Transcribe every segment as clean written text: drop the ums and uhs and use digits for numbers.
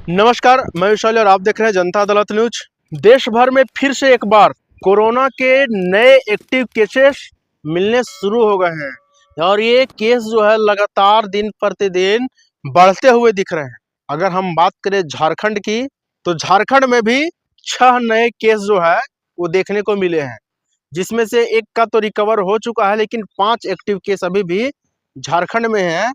नमस्कार, मैं विशाल और आप देख रहे हैं जनता अदालत न्यूज। देश भर में फिर से एक बार कोरोना के नए एक्टिव केसेस मिलने शुरू हो गए हैं और ये केस जो है लगातार दिन प्रतिदिन बढ़ते हुए दिख रहे हैं। अगर हम बात करें झारखंड की, तो झारखंड में भी 6 नए केस जो है वो देखने को मिले हैं, जिसमें से एक का तो रिकवर हो चुका है, लेकिन 5 एक्टिव केस अभी भी झारखंड में है।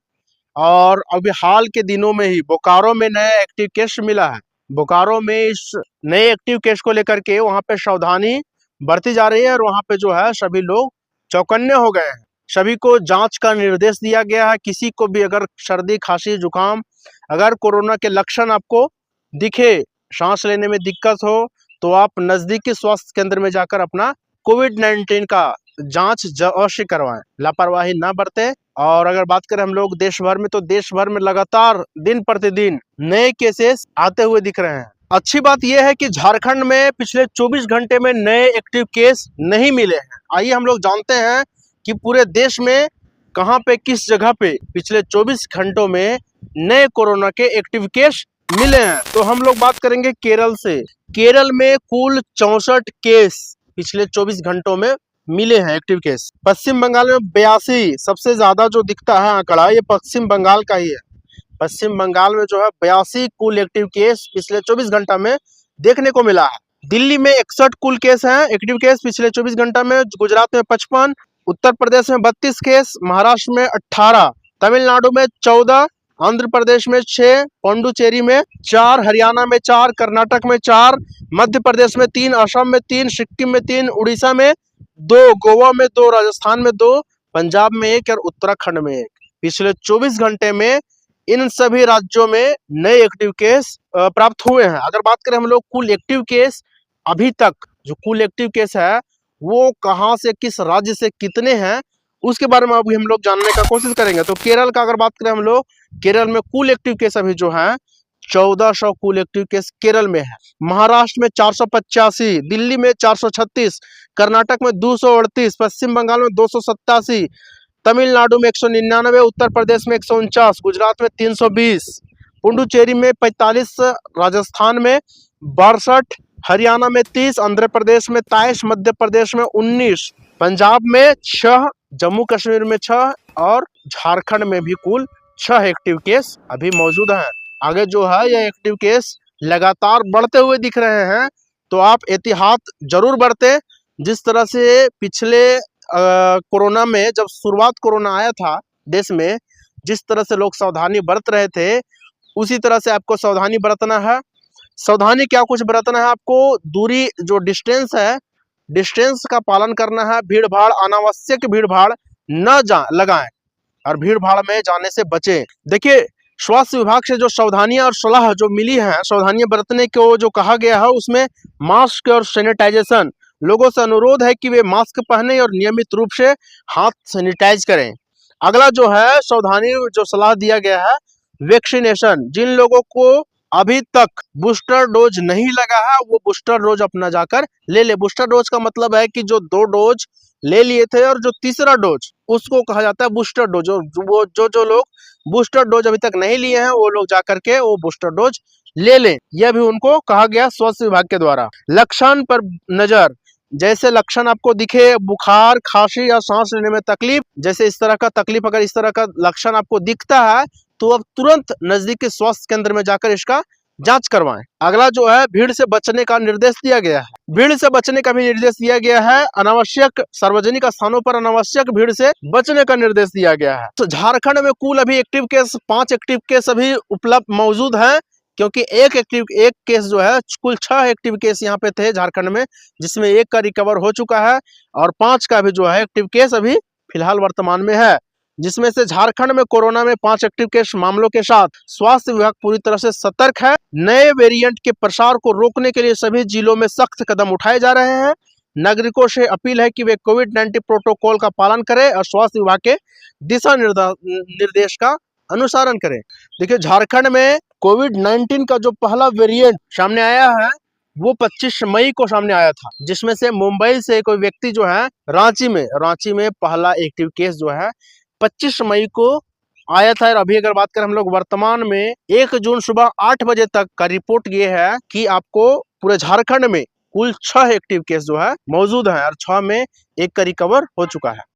और अभी हाल के दिनों में ही बोकारो में नया एक्टिव केस मिला है। बोकारो में इस नए एक्टिव केस को लेकर के वहां पे सावधानी बरती जा रही है और वहां पे जो है सभी लोग चौकन्ने हो गए हैं। सभी को जांच का निर्देश दिया गया है। किसी को भी अगर सर्दी खांसी जुकाम, अगर कोरोना के लक्षण आपको दिखे, सांस लेने में दिक्कत हो, तो आप नजदीकी स्वास्थ्य केंद्र में जाकर अपना कोविड-19 का जांच अवश्य करवाएं, लापरवाही ना बरतें। और अगर बात करें हम लोग देश भर में, तो देश भर में लगातार दिन प्रतिदिन नए केसेस आते हुए दिख रहे हैं। अच्छी बात यह है कि झारखंड में पिछले 24 घंटे में नए एक्टिव केस नहीं मिले हैं। आइए हम लोग जानते हैं कि पूरे देश में कहां पे, किस जगह पे पिछले 24 घंटों में नए कोरोना के एक्टिव केस मिले हैं। तो हम लोग बात करेंगे केरल से। केरल में कुल 64 केस पिछले 24 घंटों में मिले हैं एक्टिव केस। पश्चिम बंगाल में 82, सबसे ज्यादा जो दिखता है आंकड़ा ये पश्चिम बंगाल का ही है। पश्चिम बंगाल में जो है 82 कुल एक्टिव केस पिछले 24 घंटा में देखने को मिला है। दिल्ली में 61 कुल केस हैं एक्टिव केस पिछले 24 घंटा में। गुजरात में 55, उत्तर प्रदेश में 32 केस, महाराष्ट्र में 18, तमिलनाडु में 14, आंध्र प्रदेश में 6, पौंडुचेरी में 4, हरियाणा में 4, कर्नाटक में 4, मध्य प्रदेश में 3, असम में 3, सिक्किम में 3, उड़ीसा में 2, गोवा में 2, राजस्थान में 2, पंजाब में 1 और उत्तराखंड में 1। पिछले 24 घंटे में इन सभी राज्यों में नए एक्टिव केस प्राप्त हुए हैं। अगर बात करें हम लोग कुल एक्टिव केस, अभी तक जो कुल एक्टिव केस है वो कहां से, किस राज्य से कितने हैं, उसके बारे में अभी हम लोग जानने का कोशिश करेंगे। तो केरल का अगर बात करें हम लोग, केरल में कुल एक्टिव केस अभी जो है 1400 कुल एक्टिव केस केरल में है। महाराष्ट्र में 485, दिल्ली में 436, कर्नाटक में 238, पश्चिम बंगाल में 287, तमिलनाडु में 199, उत्तर प्रदेश में 149, गुजरात में 320, पुडुचेरी में 45, राजस्थान में 62, हरियाणा में 30, आंध्र प्रदेश में 23, मध्य प्रदेश में 19, पंजाब में 6, जम्मू कश्मीर में 6 और झारखंड में भी कुल 6 एक्टिव केस अभी मौजूद हैं। आगे जो है ये एक्टिव केस लगातार बढ़ते हुए दिख रहे हैं, तो आप एहतियात जरूर बरतें। जिस तरह से पिछले कोरोना में, जब शुरुआत कोरोना आया था देश में, जिस तरह से लोग सावधानी बरत रहे थे, उसी तरह से आपको सावधानी बरतना है। सावधानी क्या कुछ बरतना है आपको, दूरी जो डिस्टेंस है, डिस्टेंस का पालन करना है। भीड़ भाड़, अनावश्यक भीड़ भाड़ न लगाएं और भीड़ भाड़ में जाने से बचें। देखिए, स्वास्थ्य विभाग से जो सावधानियां और सलाह जो मिली है, सावधानियां बरतने को जो कहा गया है, उसमें मास्क और सैनिटाइजेशन। लोगों से अनुरोध है कि वे मास्क पहने और नियमित रूप से हाथ सैनिटाइज करें। अगला जो है सावधानी जो सलाह दिया गया है, वैक्सीनेशन। जिन लोगों को अभी तक बूस्टर डोज नहीं लगा है वो बूस्टर डोज अपना जाकर ले ले। बूस्टर डोज का मतलब है कि जो 2 डोज ले लिए थे और जो तीसरा डोज, उसको कहा जाता है बूस्टर डोज। वो जो लोग बूस्टर डोज अभी तक नहीं लिए हैं वो लोग जाकर के वो बूस्टर डोज ले लें, यह भी उनको कहा गया स्वास्थ्य विभाग के द्वारा। लक्षण पर नजर, जैसे लक्षण आपको दिखे, बुखार, खांसी या सांस लेने में तकलीफ, जैसे इस तरह का तकलीफ, अगर इस तरह का लक्षण आपको दिखता है तो अब तुरंत नजदीकी स्वास्थ्य केंद्र में जाकर इसका जांच करवाएं। अगला जो है भीड़ से बचने का निर्देश दिया गया है। भीड़ से बचने का भी निर्देश दिया गया है। अनावश्यक सार्वजनिक स्थानों पर अनावश्यक भीड़ से बचने का निर्देश दिया गया है। तो झारखंड में कुल अभी एक्टिव केस 5 एक्टिव केस अभी उपलब्ध मौजूद हैं, क्योंकि एक केस जो है, कुल 6 एक्टिव केस यहाँ पे थे झारखंड में, जिसमें 1 का रिकवर हो चुका है और 5 का भी जो है एक्टिव केस अभी फिलहाल वर्तमान में है। जिसमें से झारखंड में कोरोना में 5 एक्टिव केस मामलों के साथ स्वास्थ्य विभाग पूरी तरह से सतर्क है। नए वेरिएंट के प्रसार को रोकने के लिए सभी जिलों में सख्त कदम उठाए जा रहे हैं। नागरिकों से अपील है कि वे कोविड-19 प्रोटोकॉल का पालन करें और स्वास्थ्य विभाग के दिशा निर्देश का अनुसरण करें। देखिए, झारखंड में कोविड-19 का जो पहला वेरिएंट सामने आया है वो 25 मई को सामने आया था, जिसमें से मुंबई से कोई व्यक्ति जो है रांची में पहला एक्टिव केस जो है 25 मई को आया था। और अभी अगर बात करें हम लोग वर्तमान में 1 जून सुबह 8 बजे तक का रिपोर्ट ये है कि आपको पूरे झारखंड में कुल 6 एक्टिव केस जो है मौजूद है और 6 में 1 का रिकवर हो चुका है।